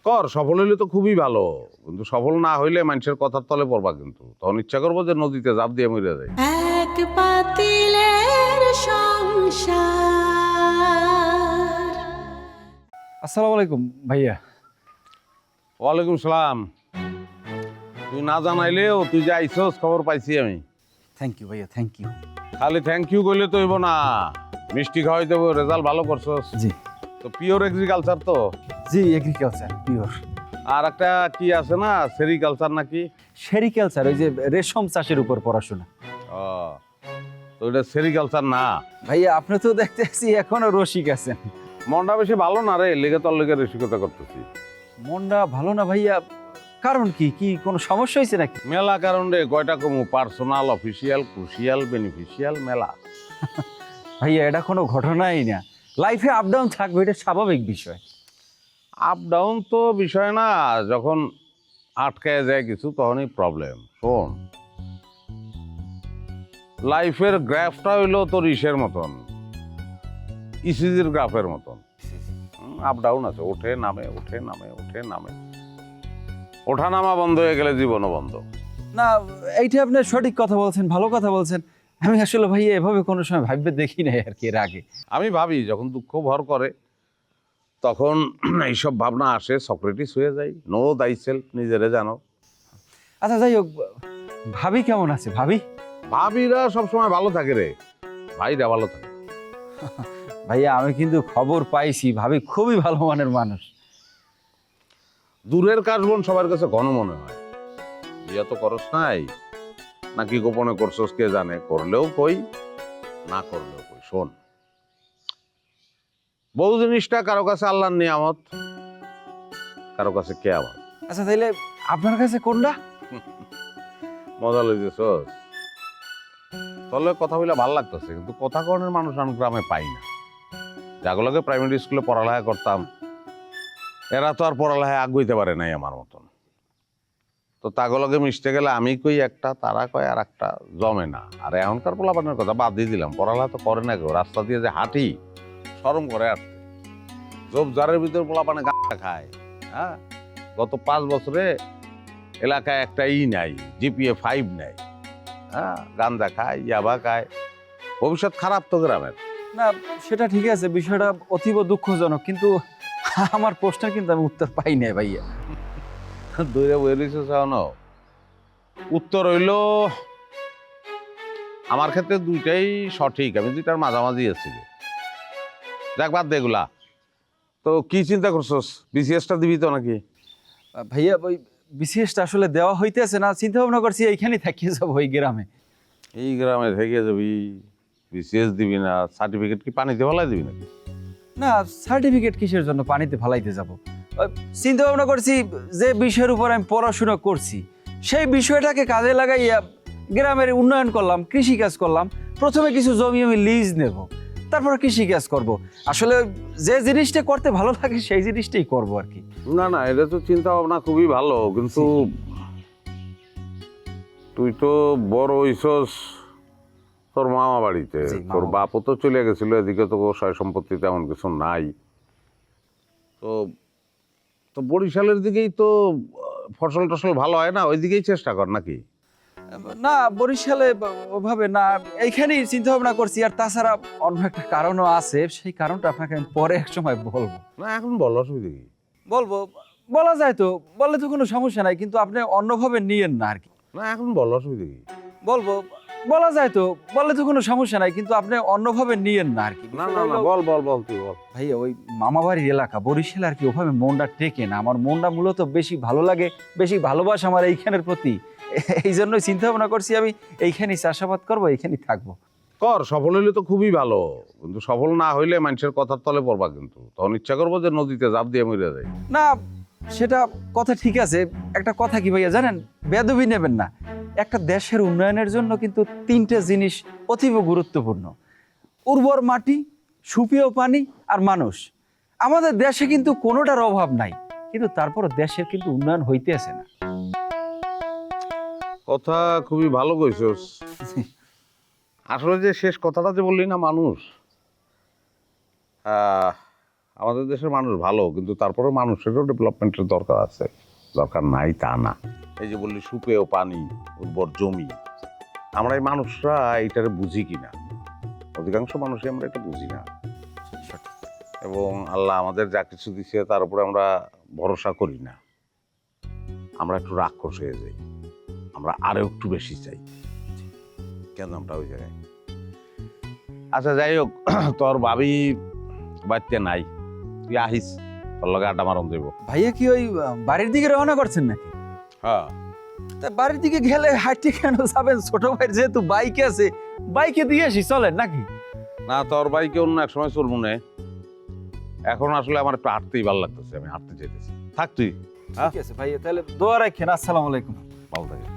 কর, সফল হইলে তো খুবই ভালো, কিন্তু সফল না হইলে মানুষের কথার তলে পড়বা, কিন্তু তখন ইচ্ছা করবো যে নদীতে ঝাঁপ দিয়ে মরে যায়। এক পাতিলের সংসার। আসসালামু আলাইকুম ভাইয়া। ওয়ালাইকুম সালাম। তুই না জানাইলেও তুই যে আইসস খবর পাইছি আমি। থ্যাংক ইউ ভাইয়া, থ্যাংক ইউ। খালি থ্যাংক ইউ কইলে তো হইব না, মিষ্টি খাওয়াই দেবো, রেজাল্ট ভালো করছস। জি তো পিওর এগ্রিকালচার তো? জি, এগ্রিকালচার পিওর। আর একটা কি আছে না, সেরিকালচার নাকি? সেরিকালচার, ওই যে রেশম চাষের উপর পড়াশোনা। ও, তো এটা সেরিকালচার না। ভাইয়া আপনি তো দেখতেছি এখনো রসিক আছেন। মনটা বেশি ভালো না রে, লেগে তোর লেগে রসিকতা করতেছি। মনটা ভালো না ভাইয়া? কারণ কি কি কোনো সমস্যা হয়েছে নাকি? মেলা কারণ রে, কয়টা কমু, পার্সোনাল, অফিসিয়াল, ক্রুশিয়াল, বেনিফিশিয়াল, মেলা। ভাইয়া এটা কোনো ঘটনাই না, লাইফে আপ ডাউন থাকবে, এটা স্বাভাবিক বিষয়। আপ ডাউন তো বিষয় না, যখন আটকায় যায় কিছু তখনই প্রবলেম। শোন, লাইফের গ্রাফটা হইলো তোর ইসের মতন, ইসিজির গ্রাফের মতন। আপ ডাউন আছে, ওঠে নামে, ওঠে নামে, ওঠে নামে। ওঠা নামা বন্ধ হয়ে গেলে জীবনও বন্ধ। না, এইটা আপনি সঠিক কথা বলছেন, ভালো কথা বলছেন। আমি আসলে ভাইয়া এভাবে কোনো সময় ভাববে দেখি নাই আর কি এর আগে। আমি ভাবি যখন দুঃখ ভর করে তখন এইসব ভাবনা আসে, সক্রেটিস হয়ে যায়। নো দাই সেলফ, নিজেরে জানো। আচ্ছা যাই হোক, ভাবি কেমন আছে? ভাবি ভাবিরা সবসময় ভালো থাকে রে, ভাইরা ভালো থাকে। ভাইয়া আমি কিন্তু খবর পাইছি ভাবি খুবই ভালো মানের মানুষ। দূরের কাশবন সবার কাছে ঘন মনে হয়। বিয়ে তো করস নাই, নাকি গোপনে করছস কে জানে। করলেও কই, না করলেও কই। শোন, বউ জিনিসটা কারো কাছে আল্লাহর নিয়ামত, কারো কাছে কেয়ামত। আচ্ছা তাইলে আপনার কাছে কোনটা? মজা লইতেছস? তাহলে কথা বলে ভালো লাগতেছে, কিন্তু কথা কনের মানুষ আমি গ্রামে পাই না। যাগুলোকে প্রাইমারি স্কুলে পড়ালেখা করতাম, এরা তো আর পড়ালেখায় আগুইতে পারে নাই আমার মতন। তো তাগুলোকে মিশতে গেলে আমি কই একটা, তারা কয় আর একটা, জমে না। আর এখনকার পোলাপানের কথা বাদ দিয়ে দিলাম, পড়ালেখা তো করে না কেউ। রাস্তা দিয়ে যে হাঁটি, শরম করে আসতে। জব জারের ভিতরে পোলাপানে গাঁজা খায়। হ্যাঁ, গত 5 বছরে এলাকায় একটা নাই, জিপিএ 5 নাই। হ্যাঁ, গাঁজা খায়, ইয়াবা খায়। ভবিষ্যৎ খারাপ তো গ্রামের। না সেটা ঠিক আছে, বিষয়টা অতীব দুঃখজনক, কিন্তু আমার প্রশ্নের কিন্তু আমি উত্তর পাই নাই ভাইয়া। দূরে বইরিস চাও। উত্তর হইল, আমার ক্ষেত্রে দুইটাই সঠিক, আমি দুইটার মাঝামাঝি আছি। দেখ বাদ দে এগুলা। তো কি চিন্তা করছস, বিসিএসটা দিবি তো নাকি? ভাইয়া ওই বিসিএসটা আসলে দেওয়া হইতেছে না, চিন্তা ভাবনা করছি এইখানেই থাকিয়ে যাবো ওই গ্রামে। এই গ্রামে থেকে যাবি, বিসিএস দিবি না? সার্টিফিকেট কি পানিতে ফেলাই দিবি নাকি? না সার্টিফিকেট কিসের জন্য পানিতে ফালাইতে যাব? চিন্তা ভাবনা করছি যে বিষয়ের উপর আমি পড়াশোনা করছি সেই বিষয়টাকে কাজে লাগাইয়া গ্রামের উন্নয়ন করলাম, কৃষি কাজ করলাম। প্রথমে কিছু জমি আমি লিজ নেব, তারপর কৃষি কাজ করব। আসলে যে জিনিসটা করতে ভালো লাগে সেই জিনিসটাই করব আর কি। না না, এটা তো চিন্তা ভাবনা খুবই ভালো, কিন্তু তুই তো বড় হইছস তোর মামা বাড়িতে। জি, তোর মামা বাপও তো চলে গেছিল, এদিকে তো সয় সম্পত্তি তেমন কিছু নাই। তো তো বরিশালের দিকেই তো ফসল টসল ভালো হয় না, ওই দিকেই চেষ্টা কর নাকি? না বরিশালে ওভাবে না, এইখানেই চিন্তা ভাবনা করছি। আর তাছাড়া অন্য একটা কারণও আছে, সেই কারণটা আপনাকে আমি পরে এক সময় বলবো। না এখন বল, অসুবিধা কি? বলবো, বলা যায় তো, বললে তো কোনো সমস্যা নাই, কিন্তু আপনি অন্যভাবে নিয়েন না আর কি। না এখন বল, অসুবিধা কি? বলবো, বলা যায় তো, বললে তো কোনো সমস্যা নাই, কিন্তু আপনি অন্যভাবে নিয়েন না আর কি। না না না, বল বল বল, তুই বল। ভাইয়া ওই মামাবাড়ির এলাকা বরিশাল আর কি, ওভাবে মনটা টেকে না। আমার মনটা মূলত বেশি ভালো লাগে, বেশি ভালোবাসা আমার এইখানের প্রতি। এই জন্যই চিন্তা ভাবনা করছি আমি এইখানেই চাষাবাদ করবো, এইখানেই থাকবো। কর, সফল হইলে তো খুবই ভালো, কিন্তু সফল না হইলে মানুষের কথার তলে পড়বা, কিন্তু তখন ইচ্ছা করবো যে নদীতে ঝাঁপ দিয়ে মরে যায়। না সেটা কথা ঠিক আছে। একটা কথা কি ভাইয়া জানেন, বেদবি নেবেন না। একটা দেশের উন্নয়নের জন্য কিন্তু 3টে জিনিস অতীব গুরুত্বপূর্ণ: উর্বর মাটি, সুপেয় পানি আর মানুষ। আমাদের দেশে কিন্তু কোনোটার অভাব নাই, কিন্তু তারপর দেশের কিন্তু উন্নয়ন হইতেছে না। কথা খুবই ভালো কইছস। আসলে যে শেষ কথাটা যে বললি না, মানুষ, আমাদের দেশের মানুষ ভালো, কিন্তু তারপরে মানুষেরও ডেভেলপমেন্টের দরকার আছে। দরকার নাই তা না। এই যে বললি সুপেয় পানি, উর্বর জমি, আমরা এই মানুষরা এইটারে বুঝি কিনা? অধিকাংশ মানুষই আমরা এটা বুঝি না। এবং আল্লাহ আমাদের যা কিছু দিচ্ছে তার উপরে আমরা ভরসা করি না। আমরা একটু রাক্ষস হয়ে যাই, আমরা আরো একটু বেশি চাই। কেন আমরা ওই জায়গায়? আচ্ছা যাই হোক, তোর ভাবি বাড়িতে নাই, তুই আহিস, তোর লগে আড্ডা মারন দেব। ভাইয়া কি ওই বাড়ির দিকে রওনা করছেন নাকি? হ্যাঁ, তা বাড়ির দিকে গেলে হাঁটতে কেন যাবেন? ছোট ভাইয়ের যেহেতু বাইক আছে, বাইকে দিয়ে আসি, চলেন নাকি? না তোর বাইকে অন্য এক সময় চলবো না, এখন আসলে আমার একটু হাঁটতেই ভালো লাগতেছে, আমি হাঁটতে চাইতেছি। থাক তুই, ঠিক আছে ভাইয়া, তাহলে দোয়া রাখেন। আসসালামু আলাইকুম। ভালো থাকিস।